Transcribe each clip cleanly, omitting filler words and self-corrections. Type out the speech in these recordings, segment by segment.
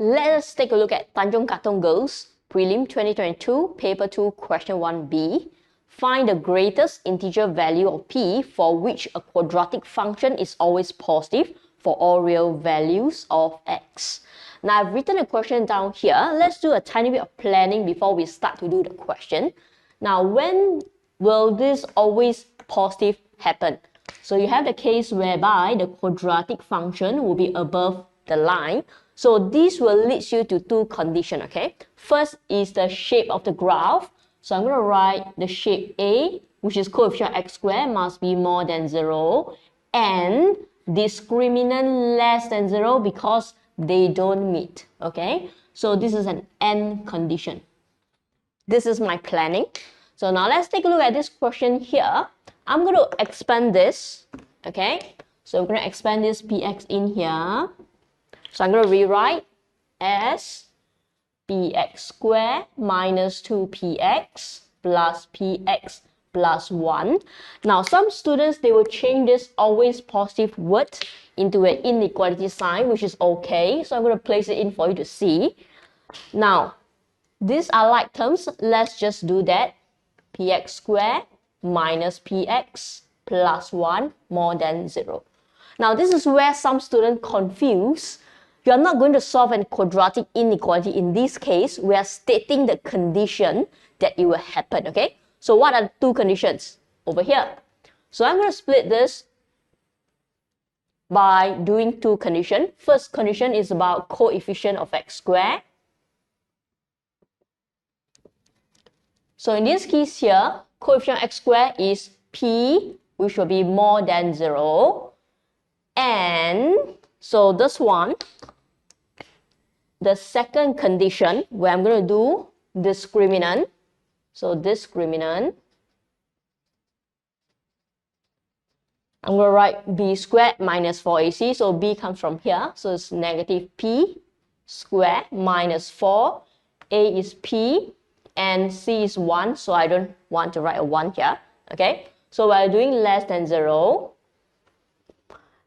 Let's take a look at Tanjong Katong Girls Prelim 2022 Paper 2 Question 1b. Find the greatest integer value of p for which a quadratic function is always positive for all real values of x. Now I've written the question down here. Let's do a tiny bit of planning before we start to do the question. Now when will this always positive happen? So you have the case whereby the quadratic function will be above the line. So this will lead you to two conditions, okay? First is the shape of the graph. So I'm going to write the shape A, which is coefficient x squared must be more than 0, and discriminant less than 0 because they don't meet, okay? So this is an AND condition. This is my planning. So now let's take a look at this question here. I'm going to expand this, okay? So we're going to expand this px in here. So I'm going to rewrite as px squared minus 2px plus px plus 1. Now some students, they will change this always positive word into an inequality sign, which is okay. So I'm going to place it in for you to see. Now, these are like terms. Let's just do that. Px squared minus px plus 1 more than 0. Now this is where some students confuse. You are not going to solve a quadratic inequality. In this case, we are stating the condition that it will happen, okay? So what are the two conditions over here? So I'm going to split this by doing two conditions. First condition is about coefficient of x squared. So in this case here, coefficient x squared is p, which will be more than 0. And so this one, the second condition where I'm going to do discriminant. So discriminant, I'm going to write b squared minus 4ac. So b comes from here. So it's negative p squared minus 4. A is p and c is 1. So I don't want to write a 1 here. Okay. So we're doing less than 0.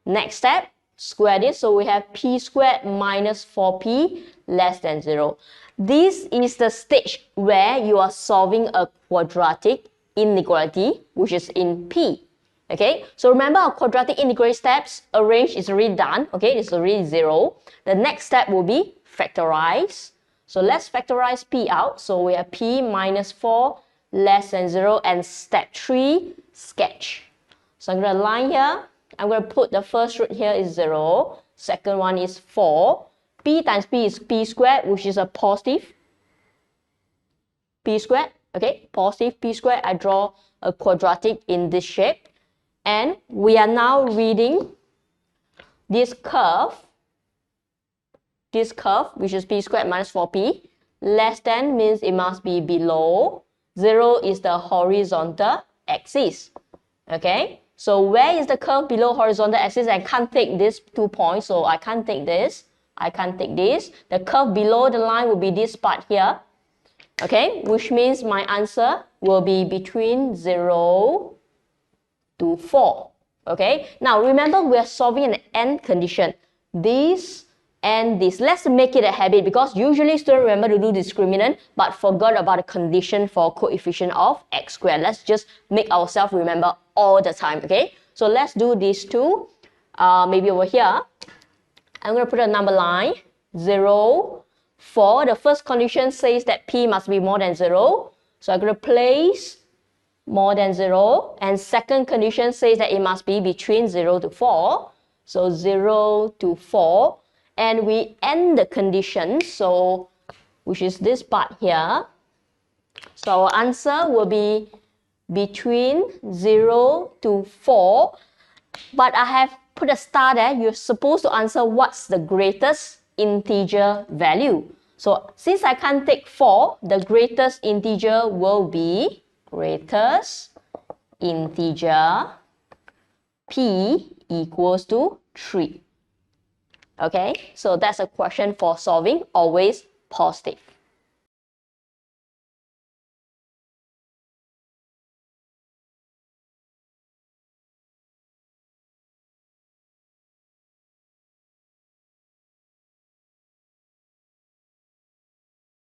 Next step, square this. So we have p squared minus 4p less than 0. This is the stage where you are solving a quadratic inequality, which is in p. Okay, so remember our quadratic inequality steps, arrange is already done. Okay, it's already 0. The next step will be factorize. So let's factorize p out. So we have p minus 4 less than 0, and step 3, sketch. So I'm going to line here. I'm going to put the first root here is 0. Second one is 4. P times p is p squared, which is a positive p squared. Okay, positive p squared. I draw a quadratic in this shape. And we are now reading this curve, which is p squared minus 4p. Less than means it must be below. 0 is the horizontal axis. Okay. So where is the curve below horizontal axis? I can't take these 2 points, so I can't take this. I can't take this. The curve below the line will be this part here. Okay, which means my answer will be between 0 to 4. Okay, now remember we are solving an AND condition. This and this. Let's make it a habit because usually students remember to do discriminant but forgot about the condition for coefficient of x squared. Let's just make ourselves remember all the time, okay? So let's do these two. Maybe over here, I'm going to put a number line, 0, 4. The first condition says that p must be more than 0. So I'm going to place more than 0. And second condition says that it must be between 0 to 4. So 0 to 4. And we end the condition, so which is this part here. So our answer will be between 0 to 4. But I have put a star there. You're supposed to answer what's the greatest integer value. So since I can't take 4, the greatest integer will be greatest integer p equals to 3. Okay, so that's a question for solving always positive.